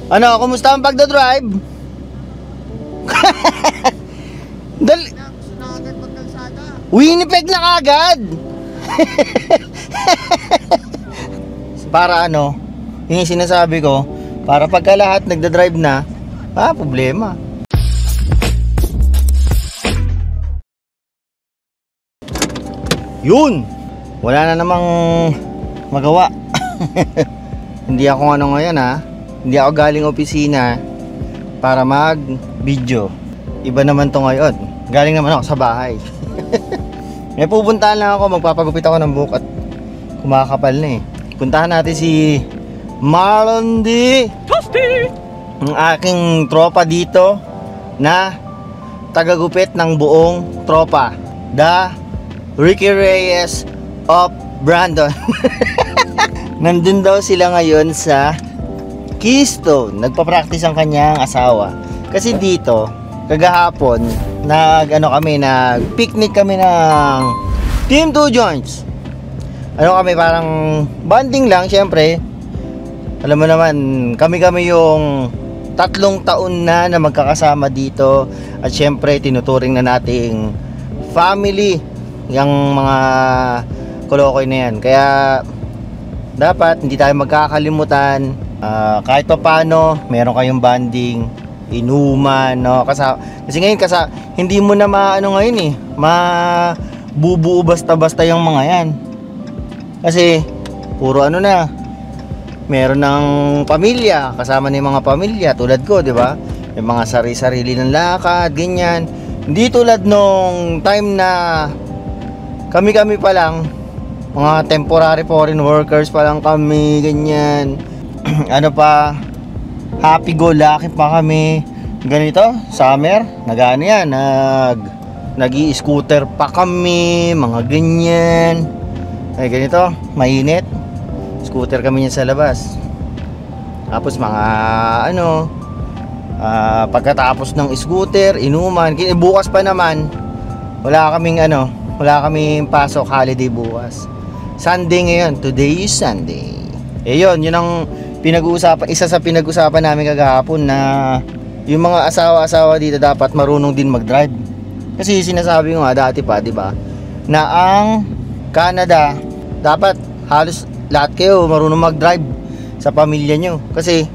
Ano, kumusta ang pagdadrive? Gusto na agad magkalsada. Winnipeg na kagad. Para ano, yung sinasabi ko, para pagka lahat nagdadrive na, problema. Yun! Wala na namang magawa. Hindi ako ano ngayon hindi ako galing opisina para mag-video. Iba naman to ngayon. Galing naman ako sa bahay. May pupuntahan lang ako, magpapagupit ako ng buhok at kumakapal na eh. Puntahan natin si Marlon D. Toasty! Ang aking tropa dito na tagagupit ng buong tropa. The Ricky Reyes of Brandon. Nandun daw sila ngayon sa Keystone. Nagpa-practice ang kanyang asawa. Kasi dito, kagahapon, nag-picnic kami ng Team 2 Joints. Kami parang bonding lang, syempre. Alam mo naman, kami yung 3 taon na magkakasama dito. At syempre, tinuturing na nating family yung mga kolokoy na yan. Kaya dapat hindi tayo magkakalimutan, kahit pa paano meron kayong banding, inuman, no? Kasi ngayon hindi mo na ngayon mabubuo basta-basta yung mga yan. Kasi puro meron ng pamilya, kasama na yung mga pamilya tulad ko, di ba? Yung mga sarili-sarili ng lakad, ganyan. Hindi tulad nung time na kami pa lang, mga temporary foreign workers pa lang kami, ganyan. Happy-go-lucky pa kami. Ganito, summer, nag-i-scooter pa kami, mga ganyan. Ay, ganito, mainit. Scooter kami niya sa labas. Tapos pagkatapos ng scooter, inuman. Bukas pa naman, wala kaming pasok, holiday bukas. Sunday ngayon, today is Sunday. Yun ang isa sa pinag-usapan namin kagahapon, na yung mga asawa-asawa dito dapat marunong din mag-drive. Kasi sinasabi ko dati pa, di ba, na ang Canada, dapat halos lahat kayo marunong mag-drive sa pamilya nyo. Kasi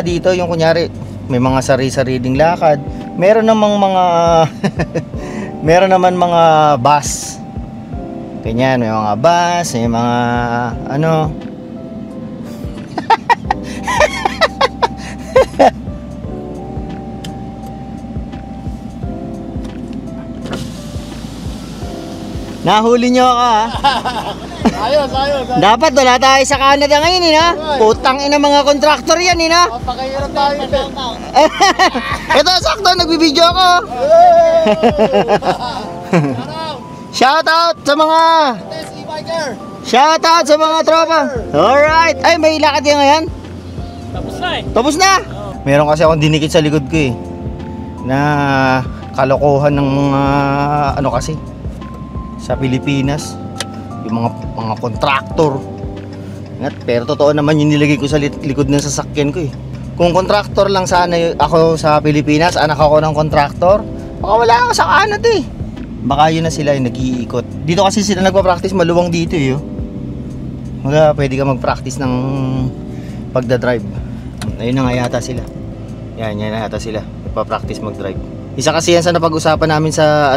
dito, yung kunyari, may mga sari-sariling lakad. Meron namang mga bus. Ganyan, may mga bus, may mga Nahuli nyo ako Ayos. Dapat wala tayo sa Canada ngayon Putang ina mga kontraktor yan Pakahirap tayo Ito sakto, nagbibideo ako. Shoutout sa mga tropa. Alright. Ay, may lakad yan ngayon. Tapos na Meron kasi akong dinikit sa likod ko na kalokohan ng mga kasi sa Pilipinas, yung mga kontraktor. Pero totoo naman yung nilagay ko sa likod ng sasakyan ko Kung kontraktor lang sana ako sa Pilipinas, anak ako ng kontraktor, baka wala ako sa Canada Baka yun na sila yung nag-iikot. Dito kasi sila nagpa-practice, maluwang dito Wala, pwede ka mag-practice ng pagdadrive. Ayun na nga yata sila. Yan na yata sila, nagpa-practice mag-drive. Isa kasi yan sa napag-usapan namin sa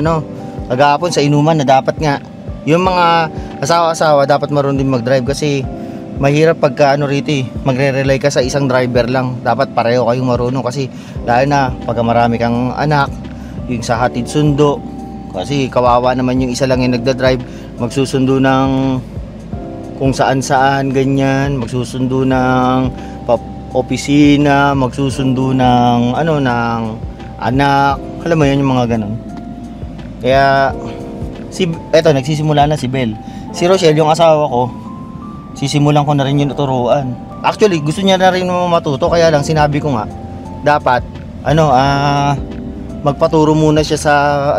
kagahapon sa inuman, na dapat nga yung mga asawa-asawa dapat marunong din mag-drive. Kasi mahirap pagka rito magre-rely ka sa isang driver lang. Dapat pareho kayong marunong, kasi dahil na pag marami kang anak, yung sa hatid sundo, kasi kawawa naman yung isa lang yung nagda-drive, magsusundo ng kung saan-saan ganyan, magsusundo ng opisina, magsusundo ng ng anak, alam mo yun, yung mga ganun. Kaya eto, nagsisimula na si Bel. Si Rochelle, yung asawa ko, sisimulan ko na rin yung turuan. Actually, gusto niya na rin matuto, kaya lang sinabi ko nga, dapat magpaturo muna siya sa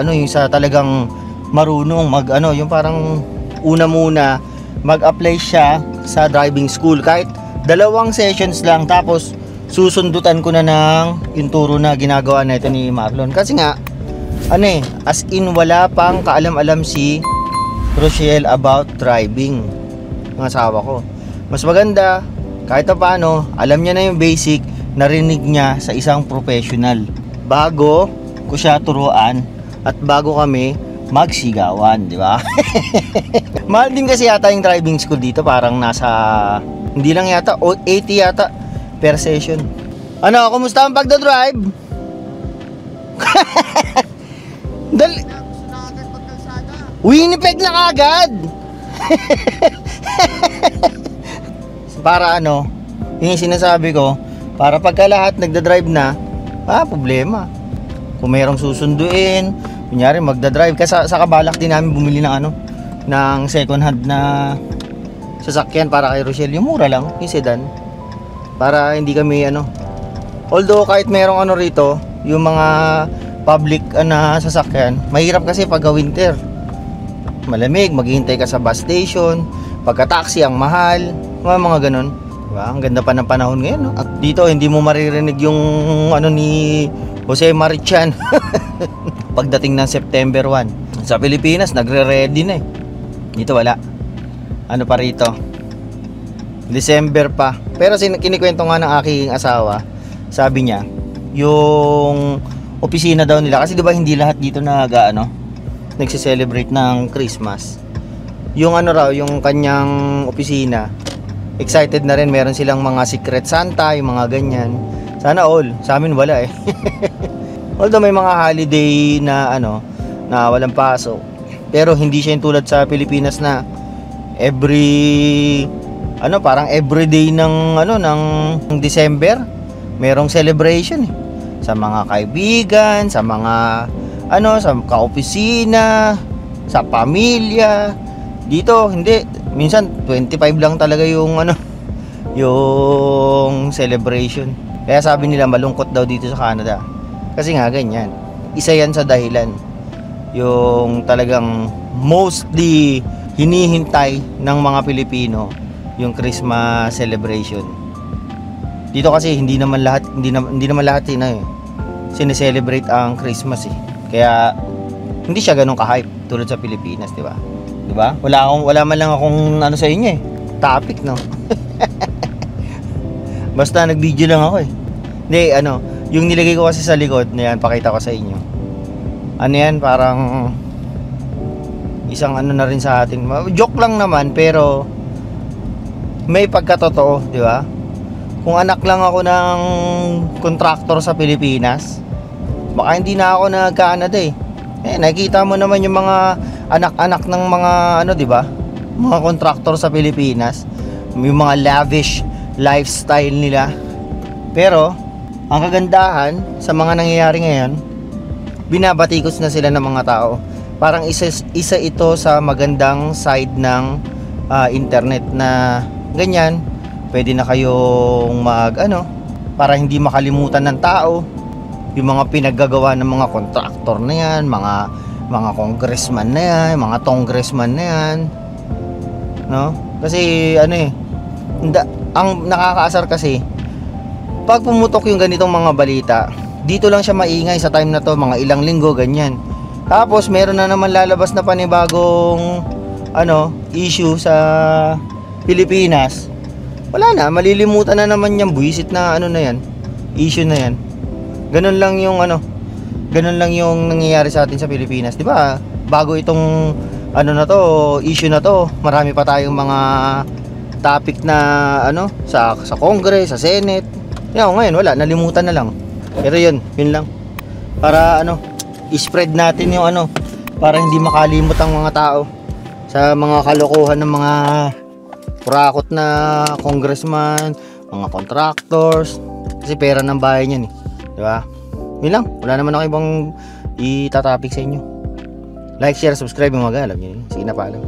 yung sa talagang marunong yung parang una muna mag-apply siya sa driving school, kahit 2 sessions lang, tapos susundutan ko na ng yung turo na ginagawa na ito ni Marlon. Kasi nga, ano eh, as in wala pang kaalam-alam si Rochelle about driving ng asawa ko. Mas maganda, kahit na paano, alam niya na yung basic, narinig niya sa isang professional bago ko siya turuan at bago kami magsigawan, di ba? Mahal din kasi yata yung driving school dito, parang nasa, hindi lang yata, o 80 yata per session. Ano, kumusta ang pagdadrive? Gusto na agad magkalsada. Winnipeg na kagad! Para ano, yung sinasabi ko, para pagka lahat nagdadrive na, problema. Kung mayroong susunduin, kunyari magdadrive, kasi sa kabalak din namin bumili ng ano, ng second hand na sasakyan para kay Rochelle, yung mura lang, yung sedan. Para hindi kami ano, although kahit mayroong ano rito, yung mga public na sasakyan, mahirap kasi pagka winter. Malamig, maghihintay ka sa bus station, pagka taxi ang mahal, mga ganun. Diba? Ang ganda pa ng panahon ngayon, no? At dito hindi mo maririnig yung ano ni Jose Marichan. Pagdating ng September 1 sa Pilipinas, nagre-ready na eh. Dito wala. Ano pa rito? December pa. Pero kinikwento nga ng aking asawa, sabi niya, yung opisina daw nila, kasi di ba hindi lahat dito nagse-celebrate ng Christmas. Yung ano raw, yung kanyang opisina, excited na rin, meron silang mga Secret Santa, yung mga ganyan. Sana all, sa amin wala eh. Although may mga holiday na na walang pasok, pero hindi siya yung tulad sa Pilipinas na parang everyday ng December merong celebration eh. Sa mga kaibigan, sa mga sa kaopisina, sa pamilya. Dito hindi, minsan 25 lang talaga yung yung celebration. Kaya sabi nila malungkot daw dito sa Canada. Kasi nga ganyan. Isa yan sa dahilan. Yung talagang mostly hinihintay ng mga Pilipino yung Christmas celebration. Dito kasi hindi naman lahat sineselebrate ang Christmas eh. Kaya hindi siya ganun ka-hype tulad sa Pilipinas, di ba? Di ba? Wala man lang akong sa inyo eh. Topic, no? Basta nag-video lang ako eh. Hindi, yung nilagay ko kasi sa likod na yan, pakita ko sa inyo. Ano yan, parang isang na rin sa atin. Joke lang naman, pero may pagkatotoo, di ba? Kung anak lang ako ng contractor sa Pilipinas, baka hindi na ako nag-Canada eh. Nakikita mo naman yung mga anak-anak ng mga di ba? Mga contractor sa Pilipinas, yung mga lavish lifestyle nila. Pero ang kagandahan sa mga nangyayari ngayon, binabatikos na sila ng mga tao. Parang isa ito sa magandang side ng internet na ganyan. Pwede na kayong para hindi makalimutan ng tao yung mga pinaggagawa ng mga contractor na yan, mga congressman na yan, mga congressman na yan, no? Kasi ang nakakaasar kasi pag pumutok yung ganitong mga balita, dito lang siya maingay sa time na to, mga ilang linggo ganyan. Tapos meron na naman lalabas na panibagong issue sa Pilipinas. Wala na, malilimutan na naman yung buwisit na na yan, issue na yan. Ganun lang yung nangyayari sa atin sa Pilipinas, 'di ba? Bago itong issue na to, marami pa tayong mga topic na sa Congress, sa Senate. Ngayon wala, nalimutan na lang. Pero yun lang. Para i-spread natin yung para hindi makalimot ang mga tao sa mga kalokohan ng mga kurakot na congressman, mga contractors, kasi pera ng bayan yan eh. Diba? Yun lang. Wala naman ako ibang itatapik sa inyo. Like, share, subscribe yung mga alam nyo. Sige na, paalam.